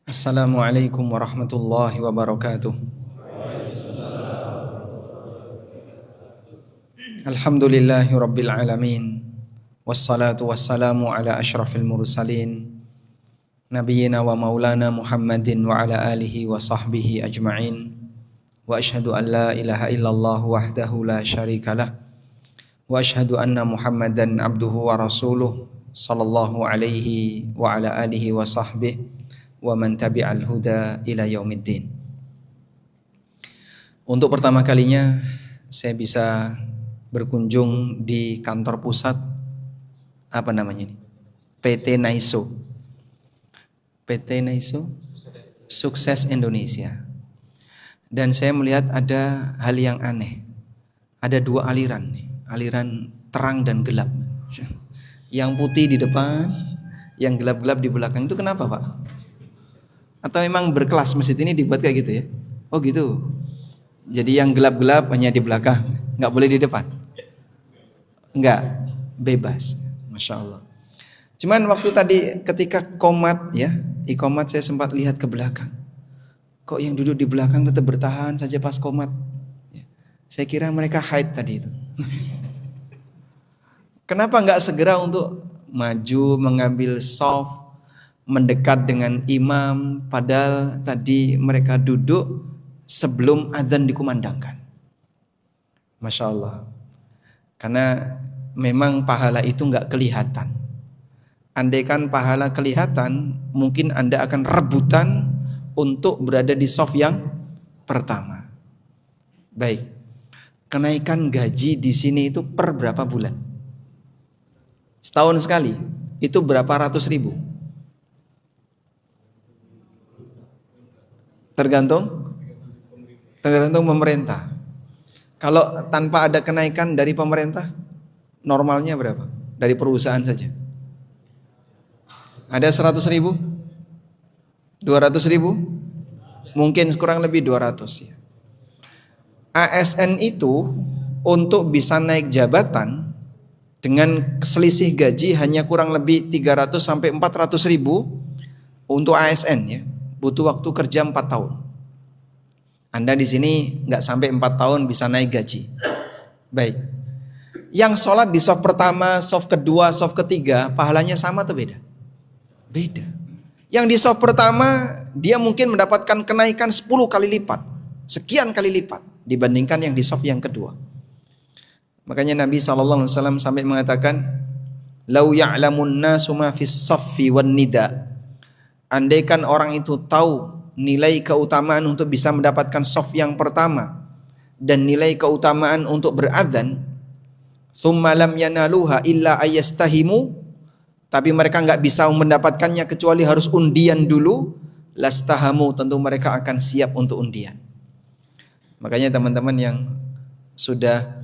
Assalamualaikum warahmatullahi wabarakatuh. Alhamdulillahi rabbil alamin. Wassalatu wassalamu ala asyrafil mursalin Nabiyyina wa maulana Muhammadin wa ala alihi wa sahbihi ajma'in. Wa ashhadu an la ilaha illallah wahdahu la syarikalah. Wa ashhadu anna Muhammadan abduhu wa rasuluh sallallahu alaihi wa ala alihi wa sahbihi wa man tabi'al huda ila yaumiddin. Untuk pertama kalinya saya bisa berkunjung di kantor pusat PT Naiso. PT Naiso Sukses Indonesia. Dan saya melihat ada hal yang aneh. Ada dua aliran, aliran terang dan gelap. Yang putih di depan, yang gelap-gelap di belakang. Itu kenapa, Pak? Atau memang berkelas masjid ini dibuat kayak gitu ya? Oh gitu. Jadi yang gelap-gelap hanya di belakang, nggak boleh di depan. Enggak, bebas. Masya Allah. Cuman waktu tadi ketika komat ya, ikomat saya sempat lihat ke belakang. Kok yang duduk di belakang tetap bertahan saja pas komat? Ya, saya kira mereka haid tadi itu. Kenapa nggak segera untuk maju mengambil shaf, mendekat dengan imam, padahal tadi mereka duduk sebelum azan dikumandangkan? Masya Allah. Karena memang pahala itu nggak kelihatan. Andaikan pahala kelihatan, mungkin Anda akan rebutan untuk berada di shaf yang pertama. Baik, kenaikan gaji di sini itu per berapa bulan? Setahun sekali. Itu berapa ratus ribu? Tergantung pemerintah. Kalau tanpa ada kenaikan dari pemerintah, normalnya berapa? Dari perusahaan saja. Ada 100 ribu? 200 ribu? Mungkin kurang lebih 200 ya. ASN itu untuk bisa naik jabatan dengan selisih gaji hanya kurang lebih 300 sampai 400 ribu untuk ASN ya. Butuh waktu kerja 4 tahun. Anda di sini nggak sampai 4 tahun bisa naik gaji. Baik. Yang sholat di shaf pertama, shaf kedua, shaf ketiga, pahalanya sama atau beda? Beda. Yang di shaf pertama dia mungkin mendapatkan kenaikan 10 kali lipat, sekian kali lipat dibandingkan yang di shaf yang kedua. Makanya Nabi SAW sampai mengatakan, "Lau ya'lamun nasu ma fis shaffi wan nida." Andaikan orang itu tahu nilai keutamaan untuk bisa mendapatkan shaf yang pertama dan nilai keutamaan untuk berazan, "Tsumma lam yanaluha illa ayastahimu." Tapi mereka nggak bisa mendapatkannya kecuali harus undian dulu. Lastahamu, tentu mereka akan siap untuk undian. Makanya teman-teman yang sudah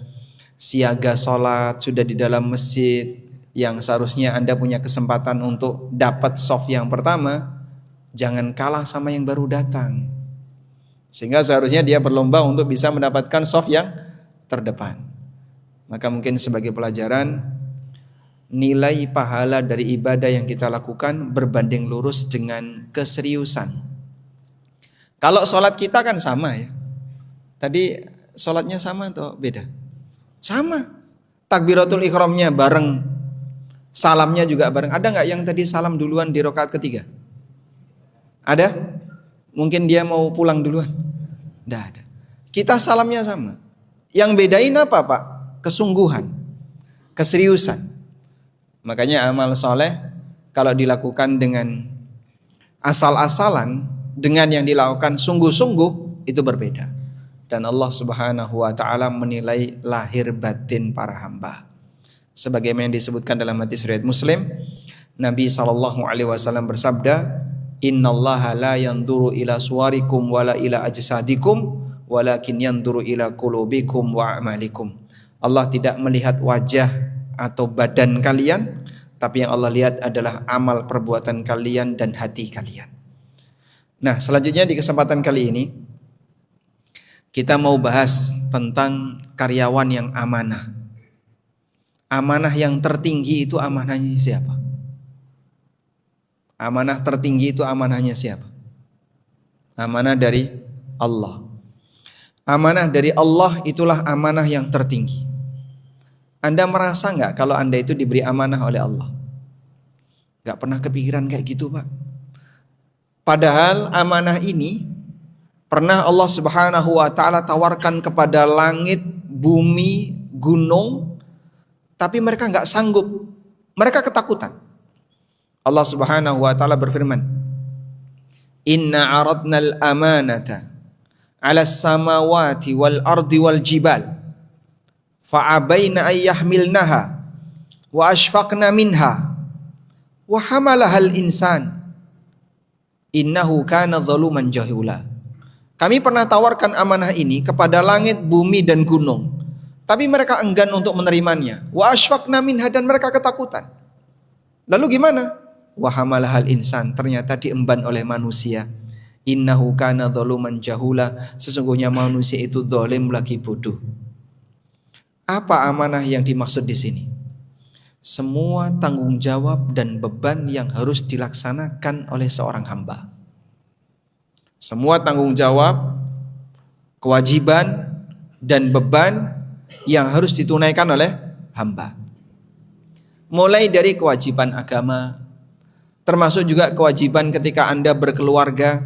siaga sholat, sudah di dalam masjid, yang seharusnya Anda punya kesempatan untuk dapat shaf yang pertama, jangan kalah sama yang baru datang. Sehingga seharusnya dia berlomba untuk bisa mendapatkan shaf yang terdepan. Maka mungkin sebagai pelajaran, nilai pahala dari ibadah yang kita lakukan berbanding lurus dengan keseriusan. Kalau sholat kita kan sama ya. Tadi sholatnya sama atau beda? Sama. Takbiratul ihramnya bareng, salamnya juga bareng. Ada nggak yang tadi salam duluan di rakaat ketiga? Ada? Mungkin dia mau pulang duluan? Nggak ada. Kita salamnya sama. Yang bedain apa Pak? Kesungguhan, keseriusan. Makanya amal soleh kalau dilakukan dengan asal-asalan, dengan yang dilakukan sungguh-sungguh, itu berbeda. Dan Allah Subhanahu wa ta'ala menilai lahir batin para hamba. Sebagaimana yang disebutkan dalam hadis riwayat Muslim, Nabi SAW bersabda, "Innallaha la yanduru ila suwarikum wala ila ajsadikum walakin yanduru ila qulubikum wa a'malikum." Allah tidak melihat wajah atau badan kalian, tapi yang Allah lihat adalah amal perbuatan kalian dan hati kalian. Nah, selanjutnya di kesempatan kali ini kita mau bahas tentang karyawan yang amanah. Amanah yang tertinggi itu amanahnya siapa? Amanah tertinggi itu amanahnya siapa? Amanah dari Allah. Amanah dari Allah itulah amanah yang tertinggi. Anda merasa nggak kalau Anda itu diberi amanah oleh Allah? Nggak pernah kepikiran kayak gitu, Pak. Padahal amanah ini pernah Allah Subhanahu wa taala tawarkan kepada langit, bumi, gunung, tapi mereka nggak sanggup. Mereka ketakutan. Allah Subhanahu wa taala berfirman, "Inna 'aradnal amanata 'alas samawati wal ardi wal jibal fa'abaina ay yahmilnaha wa ashfaqna minha wa hamalahal insan innahu kana zaluman jahula." Kami pernah tawarkan amanah ini kepada langit, bumi dan gunung, tapi mereka enggan untuk menerimanya. Wa ashfaqna minha, dan mereka ketakutan. Lalu gimana? Wa hamalahal insan, ternyata diemban oleh manusia. Innahu kana zaluman jahula, sesungguhnya manusia itu zalim lagi bodoh. Apa amanah yang dimaksud di sini? Semua tanggung jawab dan beban yang harus dilaksanakan oleh seorang hamba. Semua tanggung jawab, kewajiban dan beban yang harus ditunaikan oleh hamba. Mulai dari kewajiban agama, termasuk juga kewajiban ketika Anda berkeluarga,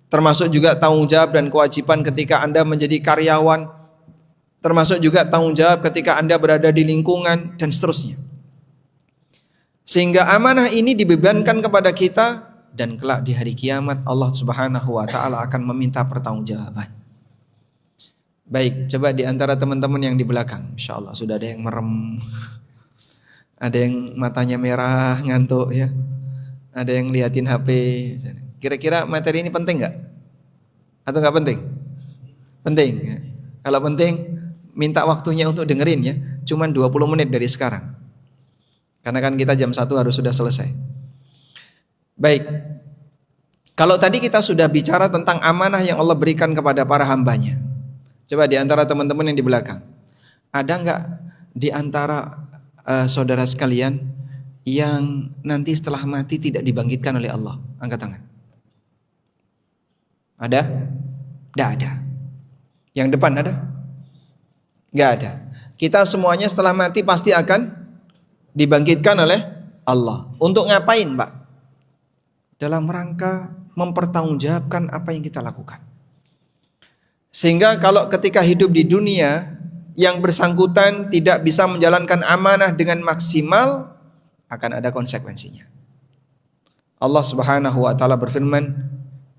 termasuk juga tanggung jawab dan kewajiban ketika Anda menjadi karyawan, termasuk juga tanggung jawab ketika Anda berada di lingkungan, dan seterusnya. Sehingga amanah ini dibebankan kepada kita, dan kelak di hari kiamat Allah Subhanahu wa taala akan meminta pertanggungjawaban. Baik, coba di antara teman-teman yang di belakang, insyaallah sudah ada yang merem, ada yang matanya merah ngantuk ya, ada yang liatin HP. Kira-kira materi ini penting nggak? Atau nggak penting? Penting ya. Kalau penting, minta waktunya untuk dengerin ya, cuman 20 menit dari sekarang. Karena kan kita jam 1 harus sudah selesai. Baik, kalau tadi kita sudah bicara tentang amanah yang Allah berikan kepada para hambanya. Coba di antara teman-teman yang di belakang, ada nggak di antara saudara sekalian yang nanti setelah mati tidak dibangkitkan oleh Allah? Angkat tangan. Ada? Tidak ada. Yang depan ada? Nggak ada. Kita semuanya setelah mati pasti akan dibangkitkan oleh Allah. Untuk ngapain, Pak? Dalam rangka mempertanggungjawabkan apa yang kita lakukan. Sehingga kalau ketika hidup di dunia yang bersangkutan tidak bisa menjalankan amanah dengan maksimal, akan ada konsekuensinya. Allah Subhanahu wa taala berfirman,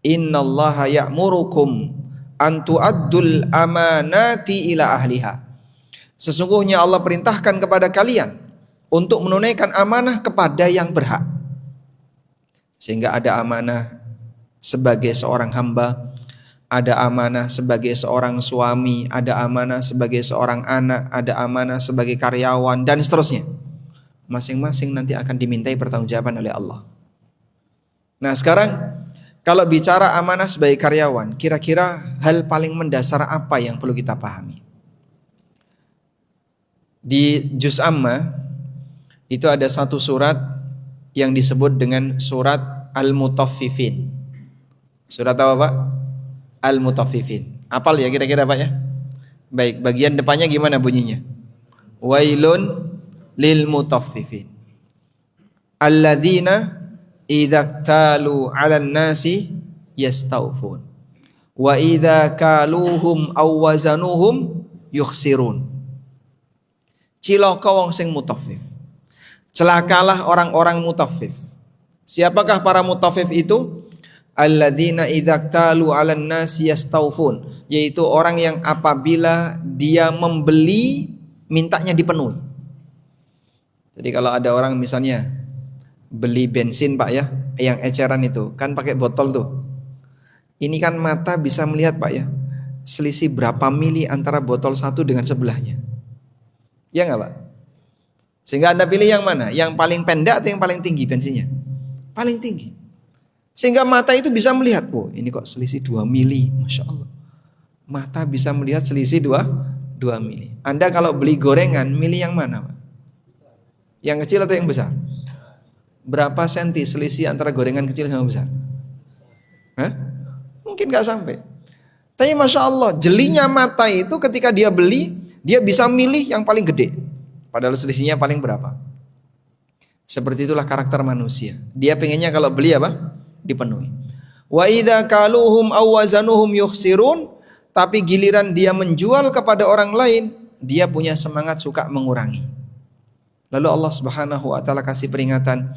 "Innallaha ya'murukum an tu'addul amanati ila ahliha." Sesungguhnya Allah perintahkan kepada kalian untuk menunaikan amanah kepada yang berhak. Sehingga ada amanah sebagai seorang hamba, ada amanah sebagai seorang suami, ada amanah sebagai seorang anak, ada amanah sebagai karyawan, dan seterusnya. Masing-masing nanti akan dimintai pertanggungjawaban oleh Allah. Nah sekarang, kalau bicara amanah sebagai karyawan, kira-kira hal paling mendasar apa yang perlu kita pahami? Di Juz Amma itu ada satu surat yang disebut dengan surat Al-Mutaffifin. Surat apa, Pak? Al-Mutaffifin. Apal ya kira-kira, Pak ya? Baik, bagian depannya gimana bunyinya? Wailun lil mutaffifin alladzina idza talu 'alan nasi yastawfun wa idza kaluhum aw wazanuhum yukhsirun. Cilaka wong sing mutaffif. Celakalah orang-orang mutaffif. Siapakah para mutaffif itu? Alladzina idza talu 'alan nasi yastawfun, yaitu orang yang apabila dia membeli mintanya dipenuhi. Jadi kalau ada orang misalnya beli bensin, Pak ya, yang eceran itu kan pakai botol tuh. Ini kan mata bisa melihat, Pak ya, selisih berapa mili antara botol satu dengan sebelahnya. Ya enggak, Pak? Sehingga Anda pilih yang mana? Yang paling pendek atau yang paling tinggi bensinnya? Paling tinggi. Sehingga mata itu bisa melihat, oh ini kok selisih 2 mili, Masya Allah. Mata bisa melihat selisih 2 mili. Anda kalau beli gorengan, milih yang mana, Pak? Yang kecil atau yang besar? Berapa senti selisih antara gorengan kecil sama besar? Hah? Mungkin gak sampai. Tapi Masya Allah, jelinya mata itu ketika dia beli, dia bisa milih yang paling gede. Padahal selisihnya paling berapa? Seperti itulah karakter manusia. Dia pengennya kalau beli apa? Dipenuhi. Wa idza kaluhum aw wazanuhum yukhsirun, tapi giliran dia menjual kepada orang lain, dia punya semangat suka mengurangi. Lalu Allah Subhanahu wa taala kasih peringatan,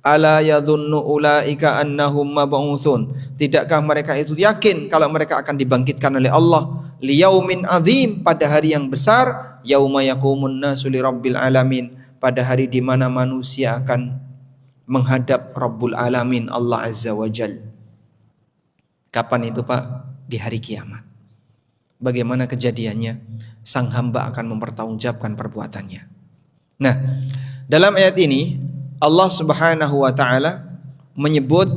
ala yadhunnu ulaika annahum mab'utsun. Tidakkah mereka itu yakin kalau mereka akan dibangkitkan oleh Allah liyaumin azim, pada hari yang besar, yauma yaqumun nasu lirabbil alamin, pada hari di mana manusia akan menghadap Rabbul Alamin, Allah Azza wa Jal. Kapan itu Pak? Di hari kiamat. Bagaimana kejadiannya? Sang hamba akan mempertanggungjawabkan perbuatannya. Nah, dalam ayat ini Allah Subhanahu wa taala menyebut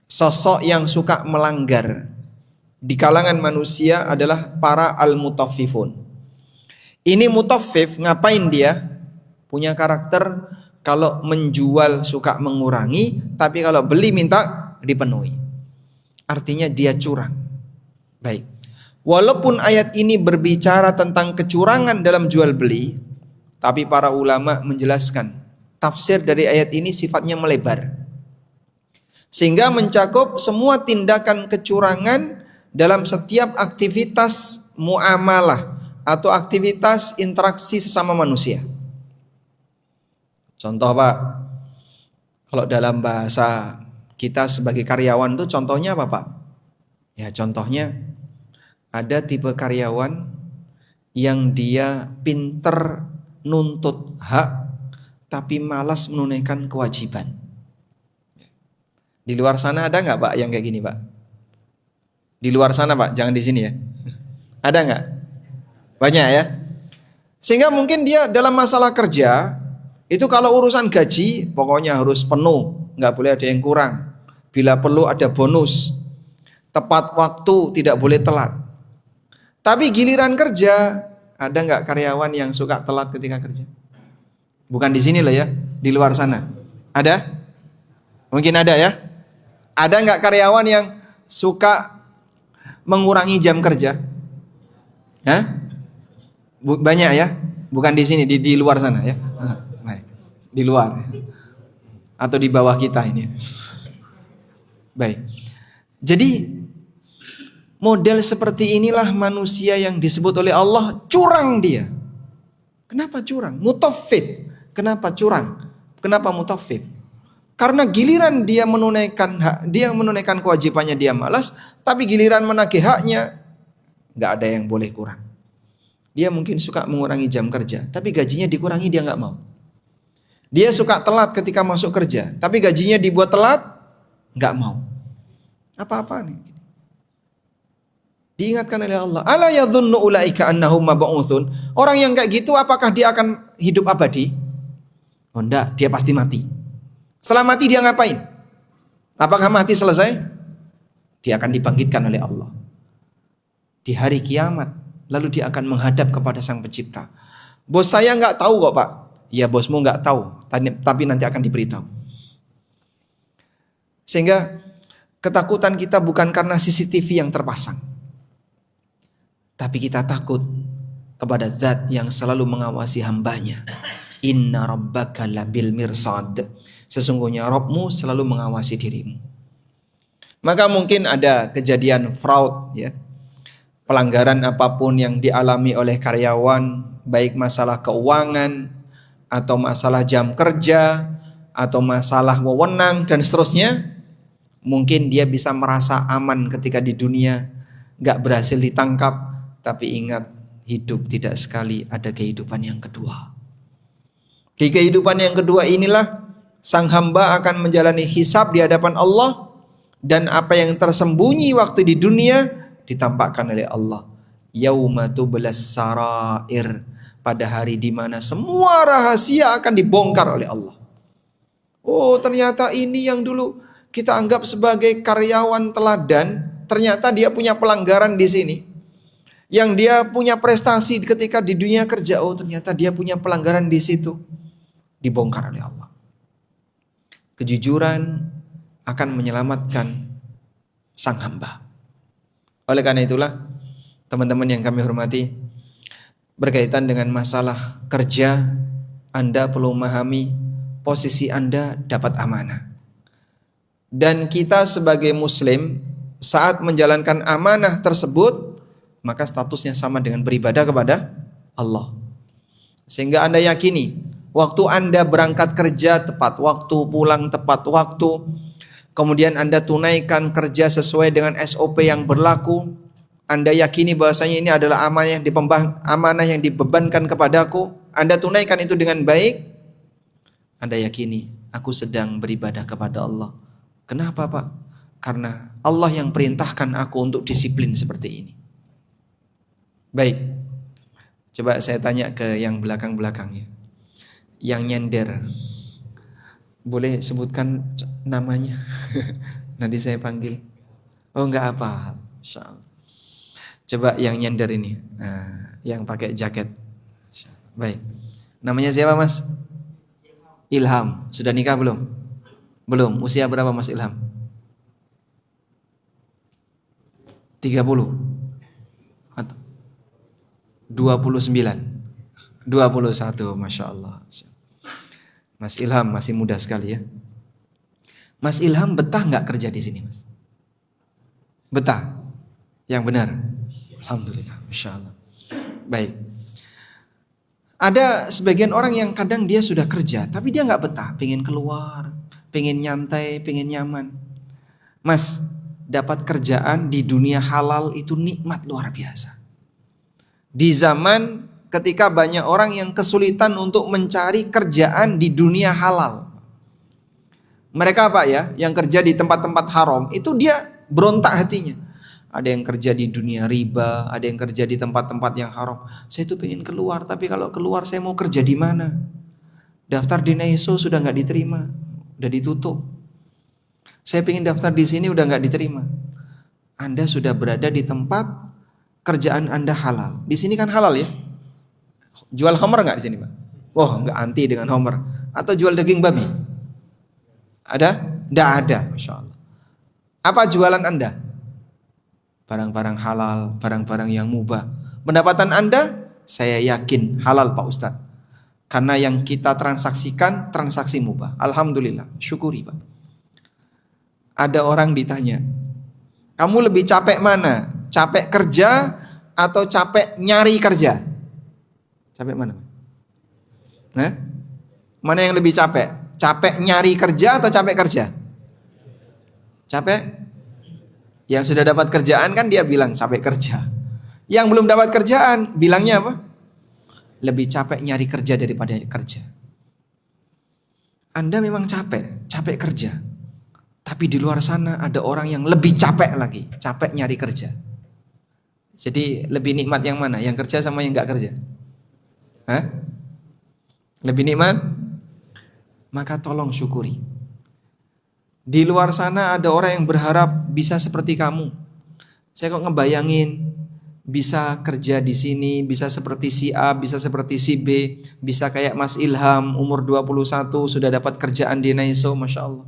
sosok yang suka melanggar di kalangan manusia adalah para al-mutaffifun. Ini mutaffif, ngapain dia? Punya karakter kalau menjual suka mengurangi, tapi kalau beli minta dipenuhi. Artinya dia curang. Baik. Walaupun ayat ini berbicara tentang kecurangan dalam jual beli, tapi para ulama menjelaskan tafsir dari ayat ini sifatnya melebar, sehingga mencakup semua tindakan kecurangan dalam setiap aktivitas muamalah atau aktivitas interaksi sesama manusia. Contoh Pak, kalau dalam bahasa kita sebagai karyawan tuh contohnya apa Pak? Ya contohnya ada tipe karyawan yang dia pinter nuntut hak tapi malas menunaikan kewajiban. Di luar sana ada nggak Pak yang kayak gini Pak? Di luar sana Pak, jangan di sini ya. Ada nggak? Banyak ya. Sehingga mungkin dia dalam masalah kerja itu kalau urusan gaji pokoknya harus penuh, nggak boleh ada yang kurang. Bila perlu ada bonus, tepat waktu, tidak boleh telat. Tapi giliran kerja, ada nggak karyawan yang suka telat ketika kerja? Bukan di sini lah ya, di luar sana. Ada? Mungkin ada ya. Ada nggak karyawan yang suka mengurangi jam kerja? Hah? Banyak ya. Bukan di sini, di luar sana ya. Baik. Di luar atau di bawah kita ini. Baik. Jadi model seperti inilah manusia yang disebut oleh Allah curang dia. Kenapa curang? Mutaffif. Kenapa curang? Kenapa mutaffif? Karena giliran dia menunaikan hak, dia menunaikan kewajibannya dia malas, tapi giliran menagih haknya nggak ada yang boleh kurang. Dia mungkin suka mengurangi jam kerja, tapi gajinya dikurangi dia nggak mau. Dia suka telat ketika masuk kerja, tapi gajinya dibuat telat, nggak mau. Apa-apa nih? Diingatkan oleh Allah. Ala yadhunnu ulaika annahum mab'utsun. Orang yang kayak gitu apakah dia akan hidup abadi? Oh enggak, dia pasti mati. Setelah mati dia ngapain? Apakah mati selesai? Dia akan dibangkitkan oleh Allah di hari kiamat. Lalu dia akan menghadap kepada Sang Pencipta. Bos saya nggak tahu kok Pak. Ya bosmu nggak tahu, tapi nanti akan diberitahu. Sehingga ketakutan kita bukan karena CCTV yang terpasang, tapi kita takut kepada Zat yang selalu mengawasi hambanya. Inna rabbaka labil mirsad. Sesungguhnya Rabbmu selalu mengawasi dirimu. Maka mungkin ada kejadian fraud ya. Pelanggaran apapun yang dialami oleh karyawan, baik masalah keuangan atau masalah jam kerja atau masalah wewenang dan seterusnya, mungkin dia bisa merasa aman ketika di dunia, gak berhasil ditangkap. Tapi ingat, hidup tidak sekali, ada kehidupan yang kedua. Di kehidupan yang kedua inilah sang hamba akan menjalani hisab di hadapan Allah, dan apa yang tersembunyi waktu di dunia ditampakkan oleh Allah. Yauma tublas sarair, pada hari di mana semua rahasia akan dibongkar oleh Allah. Oh, ternyata ini yang dulu kita anggap sebagai karyawan teladan, ternyata dia punya pelanggaran di sini. Yang dia punya prestasi ketika di dunia kerja, oh ternyata dia punya pelanggaran di situ. Dibongkar oleh Allah. kejujuran akan menyelamatkan sang hamba. Oleh karena itulah, teman-teman yang kami hormati, berkaitan dengan masalah kerja, Anda perlu memahami posisi Anda dapat amanah. Dan kita sebagai muslim, saat menjalankan amanah tersebut, maka statusnya sama dengan beribadah kepada Allah. Sehingga Anda yakini, waktu Anda berangkat kerja tepat waktu, pulang tepat waktu, kemudian Anda tunaikan kerja sesuai dengan SOP yang berlaku, Anda yakini bahwasanya ini adalah amanah yang dibebankan kepadaku, Anda tunaikan itu dengan baik, Anda yakini aku sedang beribadah kepada Allah. Kenapa Pak? Karena Allah yang perintahkan aku untuk disiplin seperti ini. Baik, coba saya tanya ke yang belakang-belakang ya, yang nyender, boleh sebutkan namanya? Nanti saya panggil. Oh enggak apa, insyaallah. Coba yang nyender ini, yang pakai jaket. Baik, namanya siapa Mas? Ilham. Sudah nikah belum? Belum. Usia berapa Mas Ilham? 30 atau 29? 21, Masya Allah. Mas Ilham masih muda sekali ya. Mas Ilham betah nggak kerja di sini Mas? Betah? Yang benar? Alhamdulillah, Masya Allah. Baik. Ada sebagian orang yang kadang dia sudah kerja, tapi dia nggak betah, pengen keluar, pengen nyantai, pengen nyaman. Mas, dapat kerjaan di dunia halal itu nikmat luar biasa. Di zaman ketika banyak orang yang kesulitan untuk mencari kerjaan di dunia halal. Mereka apa ya, yang kerja di tempat-tempat haram, itu dia berontak hatinya. Ada yang kerja di dunia riba, ada yang kerja di tempat-tempat yang haram. Saya itu pengen keluar, tapi kalau keluar saya mau kerja di mana? Daftar di NAISO sudah nggak diterima, udah ditutup. Saya pengen daftar di sini udah nggak diterima. Anda sudah berada di tempat kerjaan Anda halal. Di sini kan halal ya. Jual homer nggak di sini Pak? Oh nggak, anti dengan homer. Atau jual daging babi? Ada? Nggak ada, Masya Allah. Apa jualan Anda? Barang-barang halal, barang-barang yang mubah. Pendapatan Anda, saya yakin halal Pak Ustadz. Karena yang kita transaksikan, transaksi mubah. Alhamdulillah, syukuri Pak. Ada orang ditanya, kamu lebih capek mana? Capek kerja atau capek nyari kerja? Capek mana? Nah, mana yang lebih capek? Capek nyari kerja atau capek kerja? Capek? Yang sudah dapat kerjaan kan dia bilang capek kerja. Yang belum dapat kerjaan bilangnya apa? Lebih capek nyari kerja daripada kerja. Anda memang capek kerja. Tapi di luar sana ada orang yang lebih capek lagi, capek nyari kerja. Jadi lebih nikmat yang mana? Yang kerja sama yang gak kerja? Hah? Lebih nikmat? Maka tolong syukuri. Di luar sana ada orang yang berharap bisa seperti kamu. Saya kok ngebayangin bisa kerja di sini, bisa seperti si A, bisa seperti si B, bisa kayak Mas Ilham umur 21 sudah dapat kerjaan di NAISO, Masya Allah.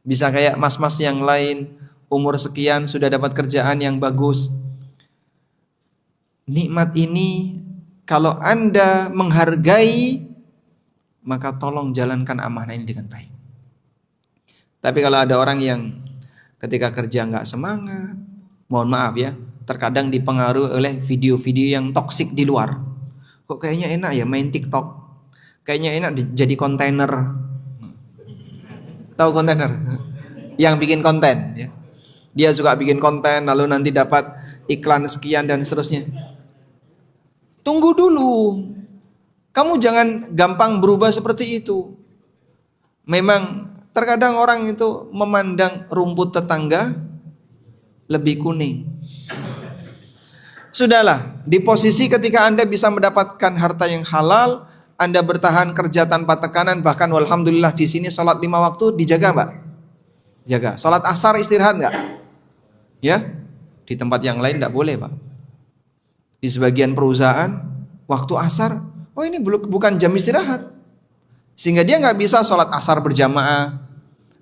Bisa kayak mas-mas yang lain umur sekian sudah dapat kerjaan yang bagus. Nikmat ini kalau Anda menghargai, maka tolong jalankan amanah ini dengan baik. Tapi kalau ada orang yang ketika kerja nggak semangat, mohon maaf ya, terkadang dipengaruhi oleh video-video yang toksik di luar. Kok kayaknya enak ya main TikTok, kayaknya enak jadi kontainer. Tahu kontainer? Yang bikin konten ya. Dia suka bikin konten lalu nanti dapat iklan sekian dan seterusnya. Tunggu dulu. Kamu jangan gampang berubah seperti itu. Memang terkadang orang itu memandang rumput tetangga lebih kuning. Sudahlah, di posisi ketika Anda bisa mendapatkan harta yang halal, Anda bertahan kerja tanpa tekanan, bahkan alhamdulillah di sini sholat 5 waktu dijaga Mbak? Jaga. Sholat asar istirahat nggak? Ya, di tempat yang lain nggak boleh Pak. Di sebagian perusahaan waktu asar, oh ini bukan jam istirahat, sehingga dia nggak bisa sholat asar berjamaah,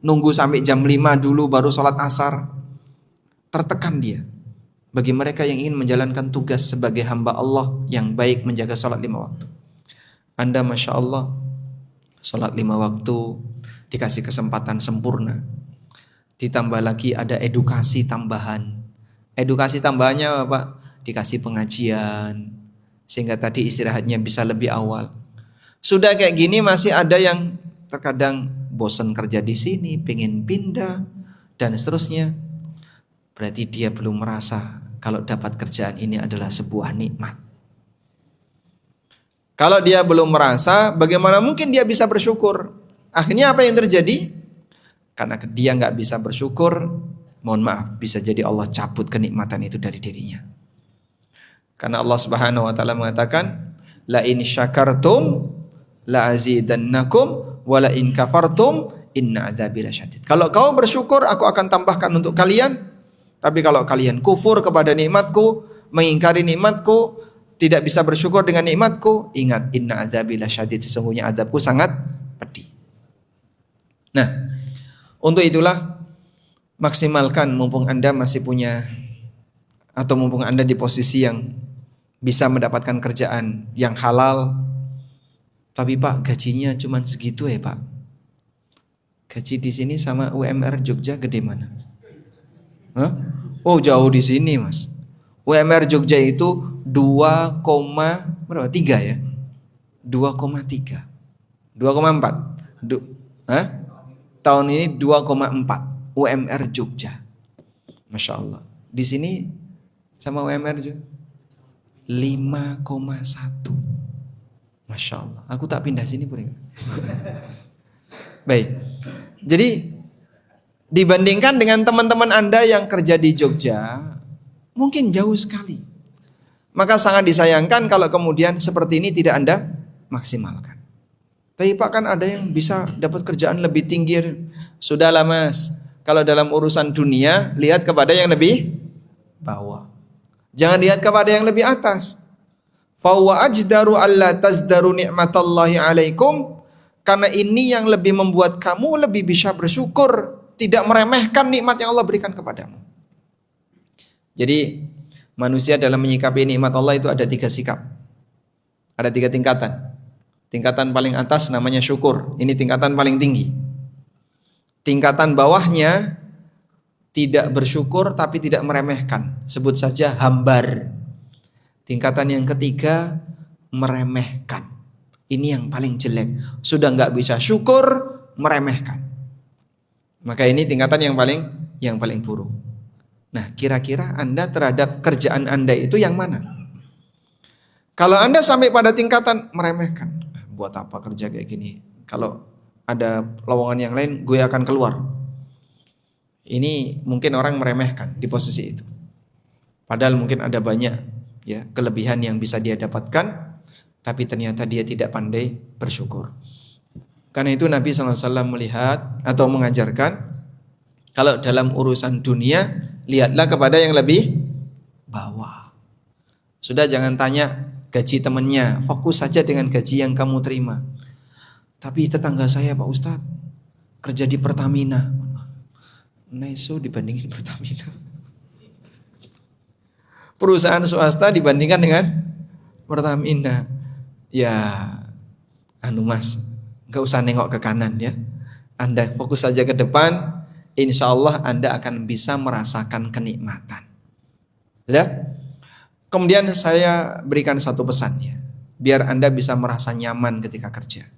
nunggu sampai jam 5 dulu baru sholat asar. Tertekan dia. Bagi mereka yang ingin menjalankan tugas sebagai hamba Allah yang baik menjaga sholat 5 waktu. Anda Masya Allah sholat 5 waktu dikasih kesempatan sempurna. Ditambah lagi ada edukasi tambahan. Edukasi tambahannya apa? Dikasih pengajian sehingga tadi istirahatnya bisa lebih awal. Sudah kayak gini masih ada yang terkadang bosan kerja di sini, pengen pindah dan seterusnya. Berarti dia belum merasa kalau dapat kerjaan ini adalah sebuah nikmat. Kalau dia belum merasa, bagaimana mungkin dia bisa bersyukur? Akhirnya apa yang terjadi? Karena dia nggak bisa bersyukur, mohon maaf, bisa jadi Allah cabut kenikmatan itu dari dirinya. Karena Allah Subhanahu wa taala mengatakan, la in syakartum la azidannakum wa la in kafartum inna adzabi lasyadid. Kalau kau bersyukur, aku akan tambahkan untuk kalian. Tapi kalau kalian kufur kepada nikmatku, mengingkari nikmatku, tidak bisa bersyukur dengan nikmatku, ingat inna adzabi lasyadid, sesungguhnya azabku sangat pedih. Nah, untuk itulah maksimalkan mumpung Anda masih punya atau mumpung Anda di posisi yang bisa mendapatkan kerjaan yang halal. Tapi Pak, gajinya cuma segitu ya Pak. Gaji di sini sama UMR Jogja gede mana? Hah? Oh jauh di sini Mas. UMR Jogja itu 2,3 ya? 2,3 2,4 Hah? Tahun ini 2,4 UMR Jogja. Masya Allah. Di sini sama UMR juga 5,1. Masya Allah. Aku tak pindah sini boleh. Baik. Jadi dibandingkan dengan teman-teman Anda yang kerja di Jogja, mungkin jauh sekali. Maka sangat disayangkan kalau kemudian seperti ini tidak Anda maksimalkan. Tapi Pak, kan ada yang bisa dapat kerjaan lebih tinggi. Sudahlah Mas, kalau dalam urusan dunia lihat kepada yang lebih bawah. Jangan lihat kepada yang lebih atas. Fa huwa ajdaru alla tazdaru ni'matallahi 'alaikum, karena ini yang lebih membuat kamu lebih bisa bersyukur, tidak meremehkan nikmat yang Allah berikan kepadamu. Jadi manusia dalam menyikapi nikmat Allah itu ada 3 sikap. Ada 3 tingkatan. Tingkatan paling atas namanya syukur. Ini tingkatan paling tinggi. Tingkatan bawahnya tidak bersyukur tapi tidak meremehkan. Sebut saja hambar. Tingkatan yang ketiga meremehkan. Ini yang paling jelek. Sudah nggak bisa syukur, meremehkan. Maka ini tingkatan yang paling buruk. Nah, kira-kira Anda terhadap kerjaan Anda itu yang mana? Kalau Anda sampai pada tingkatan meremehkan, buat apa kerja kayak gini? Kalau ada lowongan yang lain, gue akan keluar. Ini mungkin orang meremehkan di posisi itu. Padahal mungkin ada banyak ya kelebihan yang bisa dia dapatkan, tapi ternyata dia tidak pandai bersyukur. Karena itu Nabi SAW melihat atau mengajarkan, kalau dalam urusan dunia lihatlah kepada yang lebih bawah. Sudah jangan tanya gaji temannya, fokus saja dengan gaji yang kamu terima. Tapi tetangga saya Pak Ustadz kerja di Pertamina, Neso dibandingin Pertamina. Perusahaan swasta dibandingkan dengan Pertamina. Ya, Mas, gak usah nengok ke kanan ya. Anda fokus saja ke depan, insya Allah Anda akan bisa merasakan kenikmatan. Ya? Kemudian saya berikan satu pesan ya, biar Anda bisa merasa nyaman ketika kerja.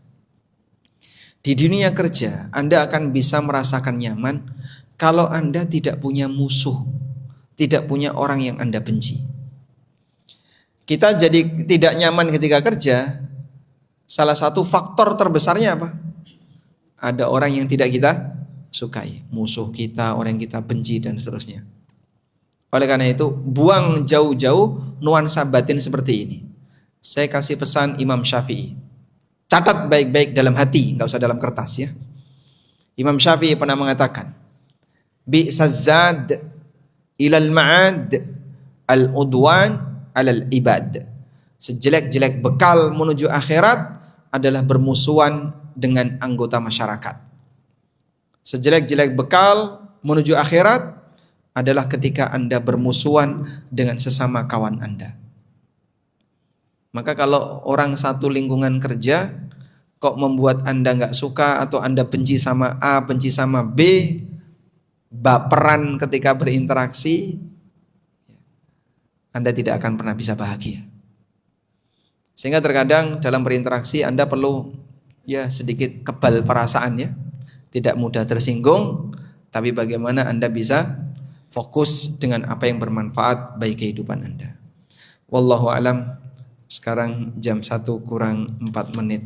Di dunia kerja, Anda akan bisa merasakan nyaman kalau Anda tidak punya musuh, tidak punya orang yang Anda benci. Kita jadi tidak nyaman ketika kerja, salah satu faktor terbesarnya apa? Ada orang yang tidak kita sukai, musuh kita, orang yang kita benci dan seterusnya. Oleh karena itu, buang jauh-jauh nuansa batin seperti ini. Saya kasih pesan Imam Syafi'i. Catat baik-baik dalam hati, enggak usah dalam kertas ya. Imam Syafi'i pernah mengatakan, bi'sazad ilal ma'ad al-udwan alal ibad. Sejelek-jelek bekal menuju akhirat adalah bermusuhan dengan anggota masyarakat. Sejelek-jelek bekal menuju akhirat adalah ketika Anda bermusuhan dengan sesama kawan Anda. Maka kalau orang satu lingkungan kerja kok membuat Anda nggak suka atau Anda benci sama A, benci sama B, baperan ketika berinteraksi, Anda tidak akan pernah bisa bahagia. Sehingga terkadang dalam berinteraksi Anda perlu sedikit kebal perasaan ya. Tidak mudah tersinggung, tapi bagaimana Anda bisa fokus dengan apa yang bermanfaat bagi kehidupan Anda. Wallahu alam. Sekarang jam 1 kurang 4 menit.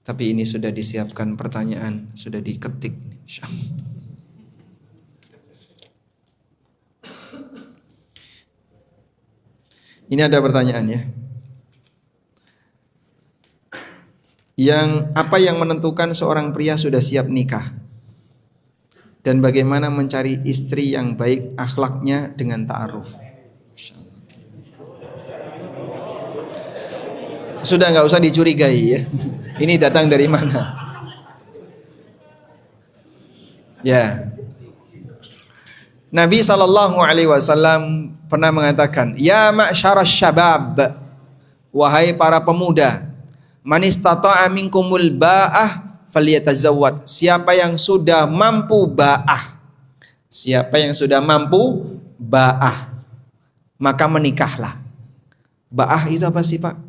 Tapi ini sudah disiapkan pertanyaan, sudah diketik. Ini ada pertanyaan ya. Apa yang menentukan seorang pria sudah siap nikah? Dan bagaimana mencari istri yang baik akhlaknya dengan ta'aruf? Sudah nggak usah dicurigai ya. Ini datang dari mana? Ya. Nabi SAW pernah mengatakan, ya ma'syarasy syabab, wahai para pemuda, man istata'a minkumul ba'ah falyatazawwad. Siapa yang sudah mampu ba'ah, maka menikahlah. Ba'ah itu apa sih Pak?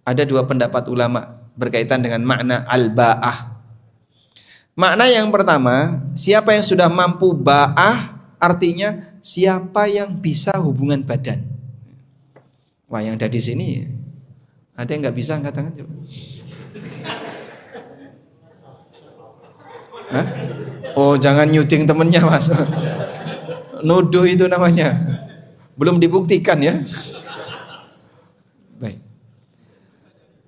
Ada 2 pendapat ulama berkaitan dengan makna al-ba'ah. Makna yang pertama, siapa yang sudah mampu ba'ah, artinya siapa yang bisa hubungan badan. Wah, yang ada di sini ada yang nggak bisa angkat tangan coba. Hah? Oh, jangan nyuting temennya Mas. Nuduh itu namanya. Belum dibuktikan ya. Baik.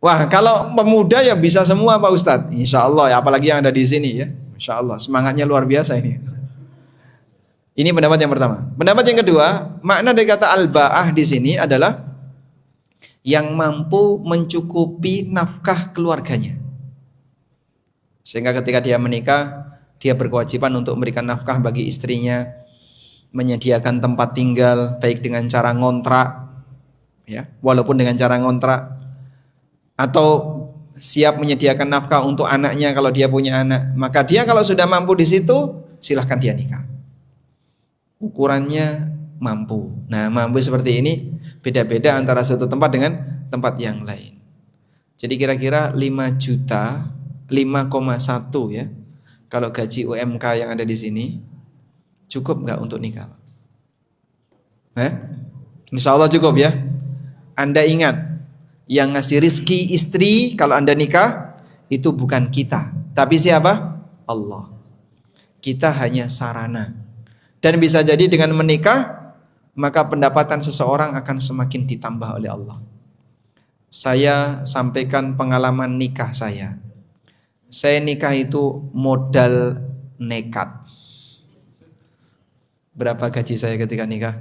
Wah, kalau pemuda ya bisa semua Pak Ustadz. Insya Allah ya, apalagi yang ada di sini ya. Insya Allah, semangatnya luar biasa ini. Ini pendapat yang pertama. Pendapat yang kedua, makna dari kata al-ba'ah di sini adalah yang mampu mencukupi nafkah keluarganya. Sehingga ketika dia menikah, dia berkewajiban untuk memberikan nafkah bagi istrinya, menyediakan tempat tinggal baik dengan cara ngontrak, ya, walaupun dengan cara ngontrak, atau siap menyediakan nafkah untuk anaknya kalau dia punya anak. Maka dia kalau sudah mampu di situ, silahkan dia nikah. Ukurannya mampu. Nah, mampu seperti ini beda-beda antara satu tempat dengan tempat yang lain. Jadi kira-kira 5 juta, 5,1 ya. Kalau gaji UMK yang ada di sini cukup nggak untuk nikah? Insya Allah cukup ya. Anda ingat, yang ngasih rizki istri kalau Anda nikah itu bukan kita, tapi siapa? Allah. Kita hanya sarana. Dan bisa jadi dengan menikah maka pendapatan seseorang akan semakin ditambah oleh Allah. Saya sampaikan pengalaman nikah saya. Saya nikah itu modal nekat. Berapa gaji saya ketika nikah?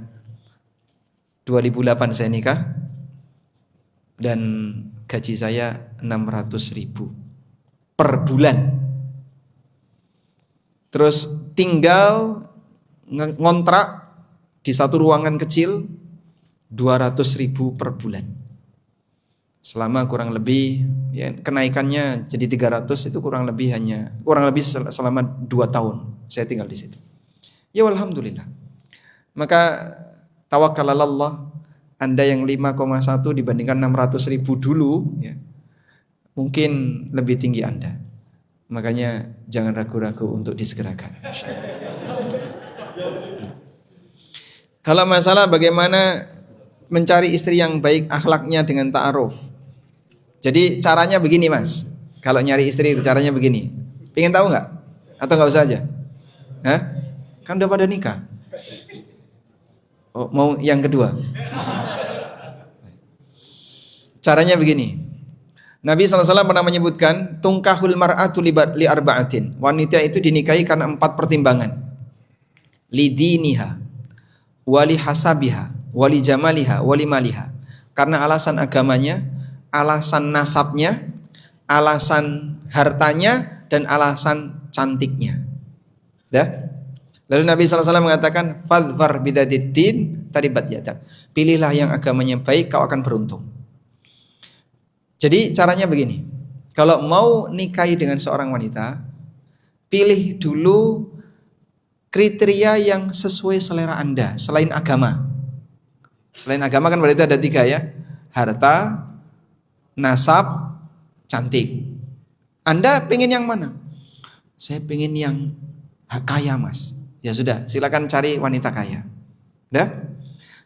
2008 saya nikah. Dan gaji saya 600.000 per bulan. Terus tinggal ngontrak di satu ruangan kecil 200.000 per bulan. Selama kurang lebih ya, kenaikannya jadi 300 itu kurang lebih selama 2 tahun saya tinggal di situ. Ya alhamdulillah. Maka tawakal Allah. Anda yang 5,1 dibandingkan 600.000 dulu ya, mungkin lebih tinggi Anda. Makanya jangan ragu-ragu untuk disegerakan. Kalau masalah bagaimana mencari istri yang baik akhlaknya dengan ta'aruf. Jadi caranya begini Mas. Kalau nyari istri itu caranya begini. Pengen tahu nggak? Atau nggak usah aja? Hah? Kan udah pada nikah. Oh, mau yang kedua? Caranya begini. Nabi SAW pernah menyebutkan tungkahul mar'atu li arba'atin. Wanita itu dinikahi karena 4 pertimbangan. Lidiniha, wali hasabiha, wali jamaliha, wali maliha. Karena alasan agamanya, alasan nasabnya, alasan hartanya, dan alasan cantiknya. Dah? Lalu Nabi SAW mengatakan, fadfar bidadiddin taribat yadak. Pilihlah yang agamanya baik, kau akan beruntung. Jadi caranya begini. Kalau mau nikahi dengan seorang wanita, pilih dulu kriteria yang sesuai selera Anda, selain agama. Selain agama kan berarti ada 3 ya. Harta, nasab, cantik. Anda pengen yang mana? Saya pengen yang kaya, Mas. Ya sudah, silakan cari wanita kaya. Udah?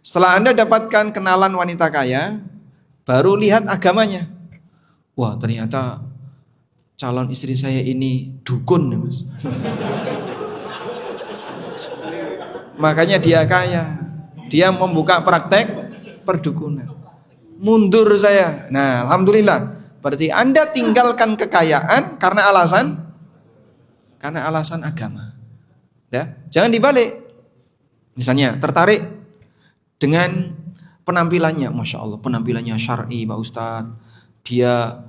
Setelah Anda dapatkan kenalan wanita kaya, baru lihat agamanya. Wah, ternyata calon istri saya ini dukun ya, Mas. Makanya dia kaya. Dia membuka praktek perdukunan. Mundur saya. Nah, alhamdulillah. Berarti Anda tinggalkan kekayaan karena alasan agama. Ya, jangan dibalik. Misalnya tertarik dengan penampilannya, masya Allah, penampilannya syar'i, Pak Ustadz. Dia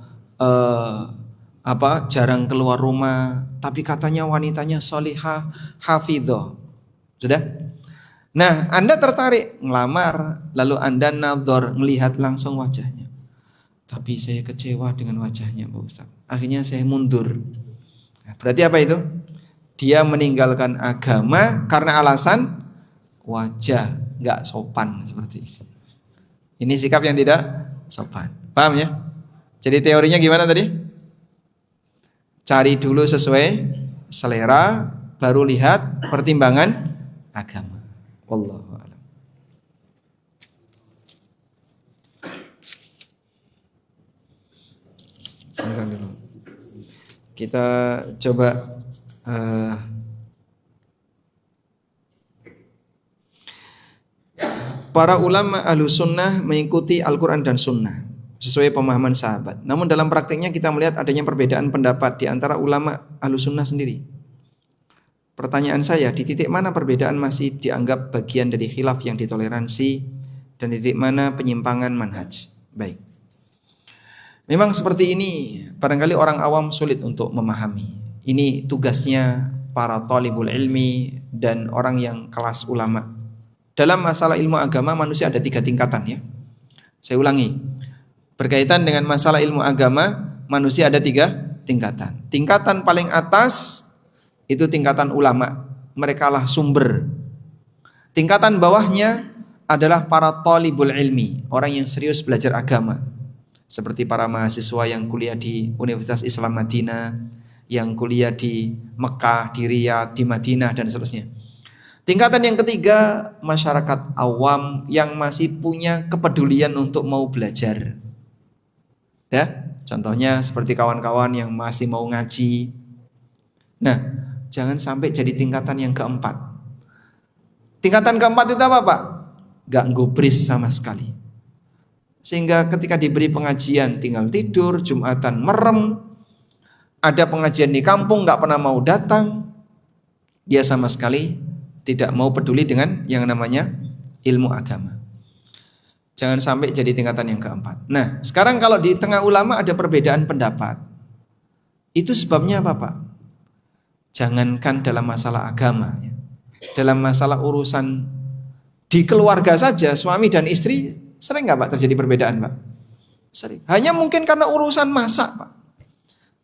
jarang keluar rumah, tapi katanya wanitanya solihah, hafidhoh. Sudah? Nah, Anda tertarik ngelamar, lalu Anda nadhor, melihat langsung wajahnya. Tapi saya kecewa dengan wajahnya, Pak Ustadz. Akhirnya saya mundur. Nah, berarti apa itu? Dia meninggalkan agama karena alasan wajah, nggak sopan seperti itu. Ini sikap yang tidak sopan. Paham ya? Jadi teorinya gimana tadi? Cari dulu sesuai selera, baru lihat pertimbangan agama. Wallahu a'lam. Kita coba para ulama Ahlus Sunnah mengikuti Al-Quran dan Sunnah sesuai pemahaman sahabat. Namun dalam praktiknya kita melihat adanya perbedaan pendapat di antara ulama Ahlus Sunnah sendiri. Pertanyaan saya, di titik mana perbedaan masih dianggap bagian dari khilaf yang ditoleransi dan di titik mana penyimpangan manhaj? Baik. Memang seperti ini barangkali orang awam sulit untuk memahami. Ini tugasnya para thalibul ilmi dan orang yang kelas ulama. Dalam masalah ilmu agama manusia ada 3 tingkatan ya. Saya ulangi. Berkaitan dengan masalah ilmu agama manusia ada 3 tingkatan. Tingkatan paling atas itu tingkatan ulama. Mereka lah sumber. Tingkatan bawahnya adalah para thalibul ilmi, orang yang serius belajar agama. Seperti para mahasiswa yang kuliah di Universitas Islam Madinah, yang kuliah di Mekah, di Riyadh, di Madinah dan seterusnya. Tingkatan yang ketiga, masyarakat awam yang masih punya kepedulian untuk mau belajar. Ya, contohnya seperti kawan-kawan yang masih mau ngaji. Nah, jangan sampai jadi tingkatan yang keempat. Tingkatan keempat itu apa, Pak? Gak gubris sama sekali. Sehingga ketika diberi pengajian tinggal tidur, Jumatan merem. Ada pengajian di kampung gak pernah mau datang. Dia sama sekali tidak mau peduli dengan yang namanya ilmu agama. Jangan sampai jadi tingkatan yang keempat. Nah, sekarang kalau di tengah ulama ada perbedaan pendapat. Itu sebabnya apa, Pak? Jangankan dalam masalah agama, dalam masalah urusan di keluarga saja, suami dan istri sering gak, Pak, terjadi perbedaan, Pak? Sering. Hanya mungkin karena urusan masak, Pak.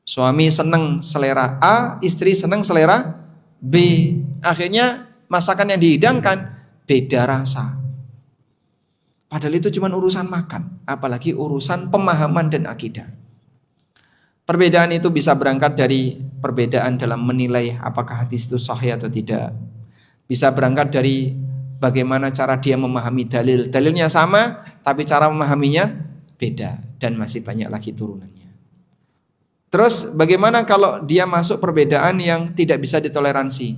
Suami senang selera A, istri senang selera B. Akhirnya masakan yang dihidangkan beda rasa. Padahal itu cuma urusan makan, apalagi urusan pemahaman dan akidah. Perbedaan itu bisa berangkat dari perbedaan dalam menilai apakah hadis itu sahih atau tidak. Bisa berangkat dari bagaimana cara dia memahami dalil. Dalilnya sama, tapi cara memahaminya beda. Dan masih banyak lagi turunannya. Terus bagaimana kalau dia masuk perbedaan yang tidak bisa ditoleransi?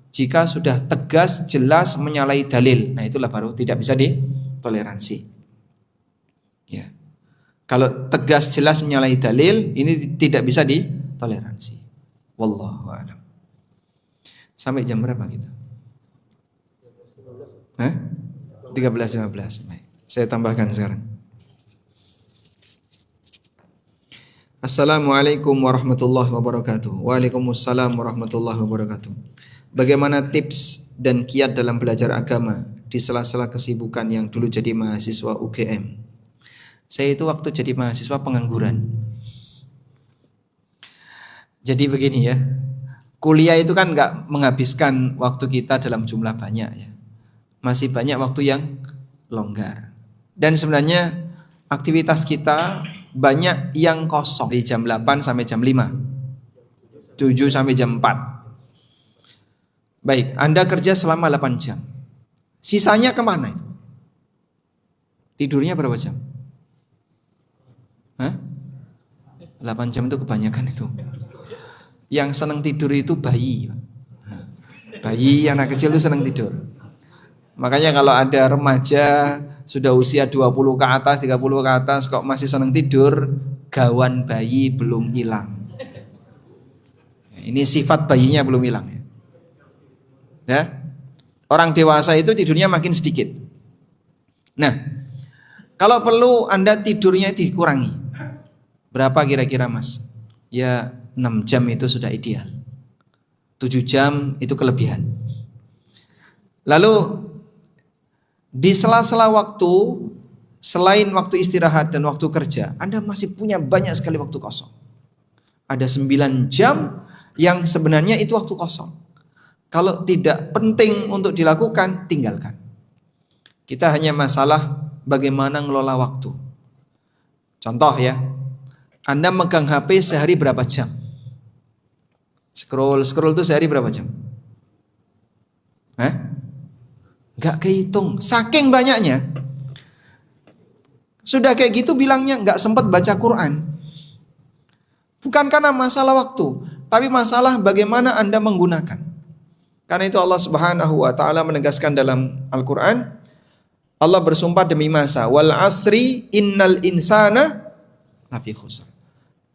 Jika sudah tegas, jelas menyalahi dalil, nah itulah baru tidak bisa ditoleransi. Ya. Kalau tegas, jelas menyalahi dalil, ini tidak bisa ditoleransi. Wallahu a'lam. Sampai jam berapa kita? 13.15. Baik. Saya tambahkan sekarang. Assalamualaikum warahmatullahi wabarakatuh. Waalaikumsalam warahmatullahi wabarakatuh. Bagaimana tips dan kiat dalam belajar agama di sela-sela kesibukan yang dulu jadi mahasiswa UGM? Saya itu waktu jadi mahasiswa pengangguran. Jadi begini ya, kuliah itu kan nggak menghabiskan waktu kita dalam jumlah banyak ya. Masih banyak waktu yang longgar. Dan sebenarnya aktivitas kita banyak yang kosong di jam 8 sampai jam 5. 7 sampai jam 4. Baik, Anda kerja selama 8 jam. Sisanya kemana itu? Tidurnya berapa jam? Hah? 8 jam itu kebanyakan itu. Yang senang tidur itu bayi. Bayi, anak kecil itu senang tidur. Makanya kalau ada remaja sudah usia 20 ke atas, 30 ke atas kok masih senang tidur, gawan bayi belum hilang. Ini sifat bayinya belum hilang ya. Ya. Orang dewasa itu tidurnya makin sedikit. Nah, kalau perlu Anda tidurnya dikurangi. Berapa kira-kira Mas? Ya 6 jam itu sudah ideal. 7 jam itu kelebihan. Lalu di sela-sela waktu, selain waktu istirahat dan waktu kerja, Anda masih punya banyak sekali waktu kosong. Ada 9 jam yang sebenarnya itu waktu kosong. Kalau tidak penting untuk dilakukan, tinggalkan. Kita hanya masalah bagaimana ngelola waktu. Contoh ya, Anda megang HP sehari berapa jam? Scroll itu sehari berapa jam? Gak kehitung, saking banyaknya. Sudah kayak gitu bilangnya gak sempat baca Quran. Bukan karena masalah waktu, tapi masalah bagaimana Anda menggunakan. Karena itu Allah Subhanahu wa taala menegaskan dalam Al-Qur'an, Allah bersumpah demi masa, wal asri innal insana lafi khusr.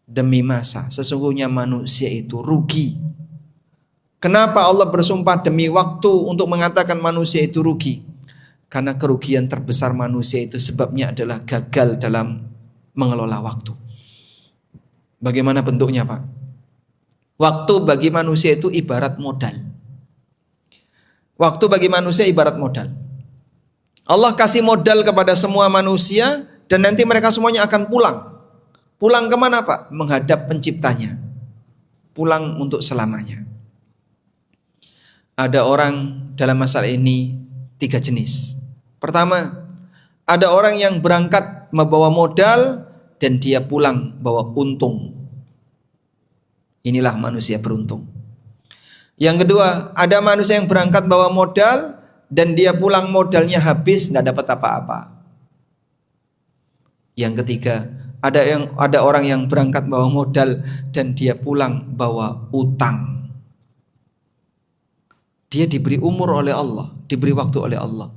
Demi masa, sesungguhnya manusia itu rugi. Kenapa Allah bersumpah demi waktu untuk mengatakan manusia itu rugi? Karena kerugian terbesar manusia itu sebabnya adalah gagal dalam mengelola waktu. Bagaimana bentuknya, Pak? Waktu bagi manusia itu ibarat modal. Waktu bagi manusia ibarat modal. Allah kasih modal kepada semua manusia dan nanti mereka semuanya akan pulang. Pulang kemana Pak? Menghadap penciptanya. Pulang untuk selamanya. Ada orang dalam masalah ini 3 jenis. Pertama, ada orang yang berangkat membawa modal dan dia pulang bawa untung. Inilah manusia beruntung. Yang kedua, ada manusia yang berangkat bawa modal dan dia pulang modalnya habis, nggak dapat apa-apa. Yang ketiga, ada orang yang berangkat bawa modal dan dia pulang bawa utang. Dia diberi umur oleh Allah, diberi waktu oleh Allah,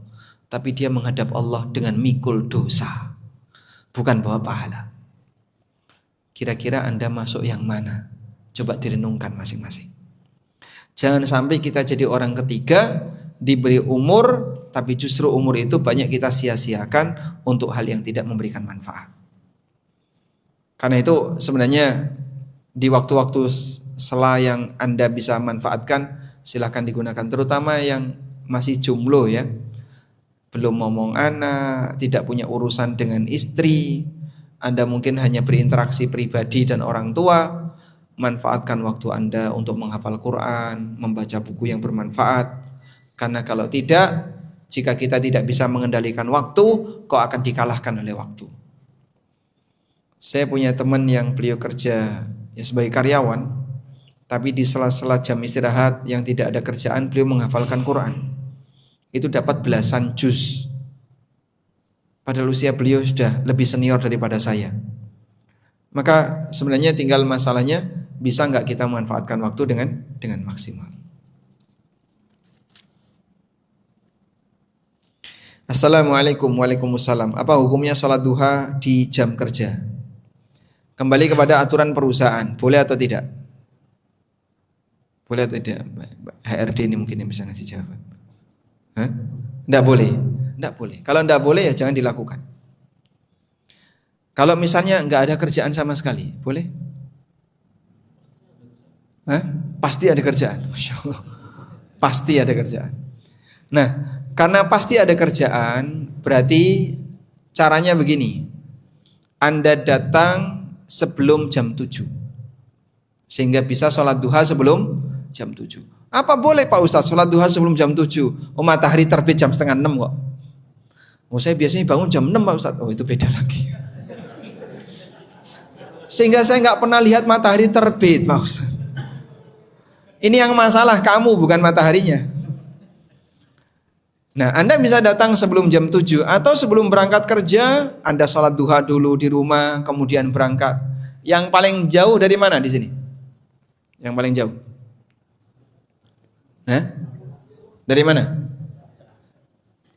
tapi dia menghadap Allah dengan mikul dosa, bukan bawa pahala. Kira-kira Anda masuk yang mana? Coba direnungkan masing-masing. Jangan sampai kita jadi orang ketiga, diberi umur, tapi justru umur itu banyak kita sia-siakan untuk hal yang tidak memberikan manfaat. Karena itu sebenarnya di waktu-waktu sela yang Anda bisa manfaatkan, silakan digunakan. Terutama yang masih jomblo ya, belum ngomong anak, tidak punya urusan dengan istri, Anda mungkin hanya berinteraksi pribadi dan orang tua. Manfaatkan waktu Anda untuk menghafal Quran, membaca buku yang bermanfaat. Karena kalau tidak, jika kita tidak bisa mengendalikan waktu, kok akan dikalahkan oleh waktu. Saya punya teman yang beliau kerja ya sebagai karyawan, tapi di sela-sela jam istirahat yang tidak ada kerjaan, beliau menghafalkan Quran. Itu dapat belasan juz. Padahal usia beliau sudah lebih senior daripada saya. Maka sebenarnya tinggal masalahnya, bisa nggak kita memanfaatkan waktu dengan maksimal. Assalamualaikum. Waalaikumsalam. Apa hukumnya sholat duha di jam kerja? Kembali kepada aturan perusahaan, boleh atau tidak? Boleh atau tidak? HRD ini mungkin yang bisa ngasih jawaban. Nggak boleh. Nggak boleh. Kalau nggak boleh ya jangan dilakukan. Kalau misalnya nggak ada kerjaan sama sekali, boleh? Pasti ada kerjaan. Masya Allah. Pasti ada kerjaan. Nah, karena pasti ada kerjaan, berarti caranya begini. Anda datang sebelum jam 7. Sehingga bisa sholat duha sebelum jam 7. Apa boleh Pak Ustadz sholat duha sebelum jam 7? Oh, matahari terbit jam setengah 6 kok. Oh, saya biasanya bangun jam 6 Pak Ustadz. Oh, itu beda lagi. Sehingga saya nggak pernah lihat matahari terbit Pak Ustadz. Ini yang masalah kamu, bukan mataharinya. Nah, Anda bisa datang sebelum jam 7 atau sebelum berangkat kerja, Anda sholat duha dulu di rumah, kemudian berangkat. Yang paling jauh dari mana di sini? Yang paling jauh? Dari mana?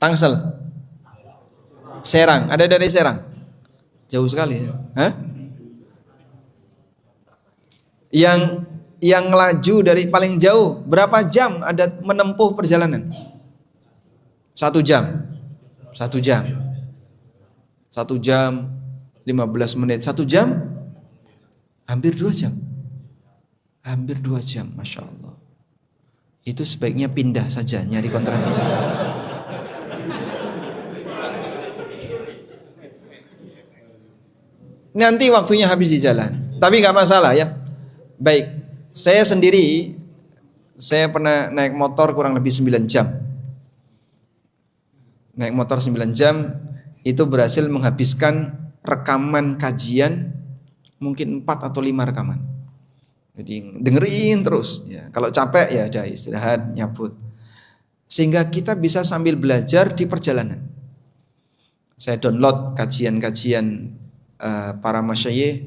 Tangsel? Serang? Ada dari Serang? Jauh sekali ya? Yang laju dari paling jauh, berapa jam ada menempuh perjalanan? 1 jam. 1 jam 15 menit. 1 jam hampir 2 jam. Hampir 2 jam, Masya Allah. Itu sebaiknya pindah saja nyari kontrakan. Nanti waktunya habis di jalan. Tapi gak masalah ya. Baik, saya sendiri, saya pernah naik motor kurang lebih 9 jam. Naik motor 9 jam, itu berhasil menghabiskan rekaman kajian mungkin 4 atau 5 rekaman. Jadi dengerin terus ya. Kalau capek ya udah istirahat, nyabut. Sehingga kita bisa sambil belajar di perjalanan. Saya download kajian-kajian para masyayikh,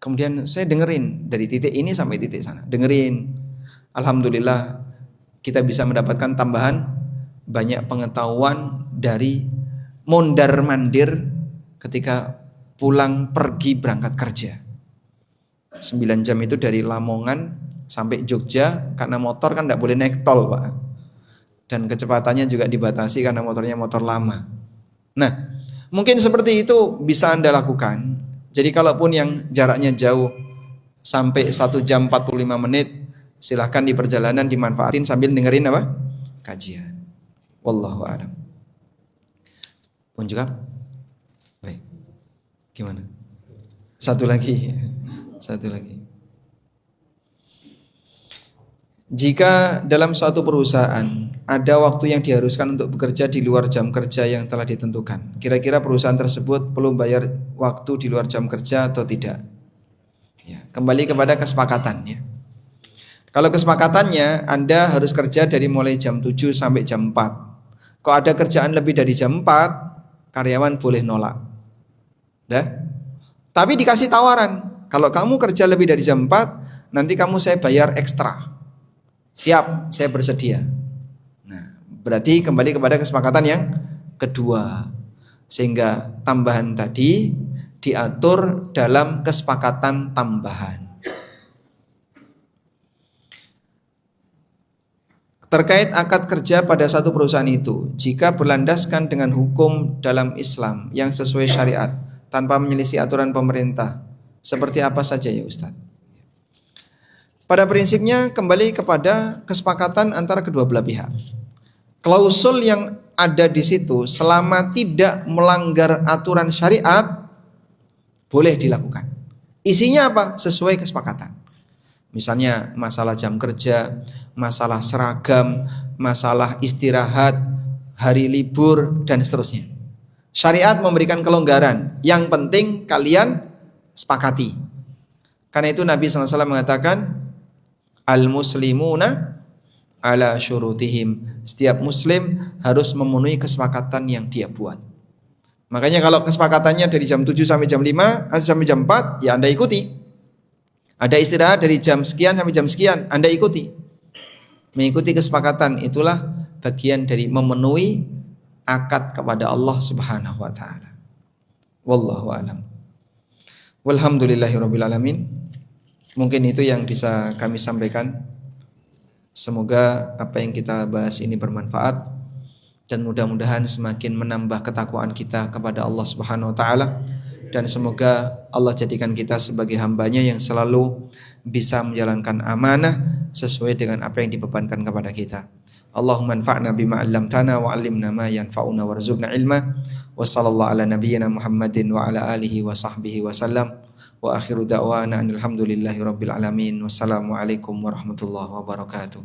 kemudian saya dengerin dari titik ini sampai titik sana. Dengerin. Alhamdulillah kita bisa mendapatkan tambahan banyak pengetahuan dari mondar-mandir ketika pulang pergi berangkat kerja. 9 jam itu dari Lamongan sampai Jogja, karena motor kan tidak boleh naik tol Pak. Dan kecepatannya juga dibatasi karena motornya motor lama. Nah, mungkin seperti itu bisa Anda lakukan. Jadi kalaupun yang jaraknya jauh sampai 1 jam 45 menit, silahkan di perjalanan dimanfaatin sambil dengerin apa? Kajian. Wallahu a'lam. Pun juga. Baik. Gimana? Satu lagi. Jika dalam suatu perusahaan ada waktu yang diharuskan untuk bekerja di luar jam kerja yang telah ditentukan, kira-kira perusahaan tersebut perlu bayar waktu di luar jam kerja atau tidak? Ya, kembali kepada kesepakatan ya. Kalau kesepakatannya Anda harus kerja dari mulai jam 7 sampai jam 4. Kalau ada kerjaan lebih dari jam 4, karyawan boleh nolak. Tapi dikasih tawaran. Kalau kamu kerja lebih dari jam 4, nanti kamu saya bayar ekstra. Siap, saya bersedia. Nah, berarti kembali kepada kesepakatan yang kedua. Sehingga tambahan tadi diatur dalam kesepakatan tambahan. Terkait akad kerja pada satu perusahaan itu, jika berlandaskan dengan hukum dalam Islam yang sesuai syariat, tanpa menyelisih aturan pemerintah, seperti apa saja ya Ustaz? Pada prinsipnya kembali kepada kesepakatan antara kedua belah pihak. Klausul yang ada di situ selama tidak melanggar aturan syariat boleh dilakukan. Isinya apa? Sesuai kesepakatan. Misalnya masalah jam kerja, masalah seragam, masalah istirahat, hari libur dan seterusnya. Syariat memberikan kelonggaran. Yang penting kalian sepakati. Karena itu Nabi SAW mengatakan al-muslimuna ala syurutihim. Setiap muslim harus memenuhi kesepakatan yang dia buat. Makanya kalau kesepakatannya dari jam 7 sampai jam 5 atau sampai jam 4, ya Anda ikuti. Ada istirahat dari jam sekian sampai jam sekian, Anda ikuti. Mengikuti kesepakatan itulah bagian dari memenuhi akad kepada Allah Subhanahu wa taala. Wallahu a'lam. Walhamdulillahirabbil alamin. Mungkin itu yang bisa kami sampaikan. Semoga apa yang kita bahas ini bermanfaat dan mudah-mudahan semakin menambah ketakwaan kita kepada Allah Subhanahu wa taala dan semoga Allah jadikan kita sebagai hambanya yang selalu bisa menjalankan amanah sesuai dengan apa yang dibebankan kepada kita. Allahumma anfa'na bima 'allamtana wa 'allimna ma yanfa'una warzuqna ilma. Wa sallallahu ala nabiyyina Muhammadin wa ala alihi wa sahbihi wa sallam. Wa akhiru da'wana alhamdulillahi rabbil alamin. Wassalamu alaikum warahmatullahi wabarakatuh.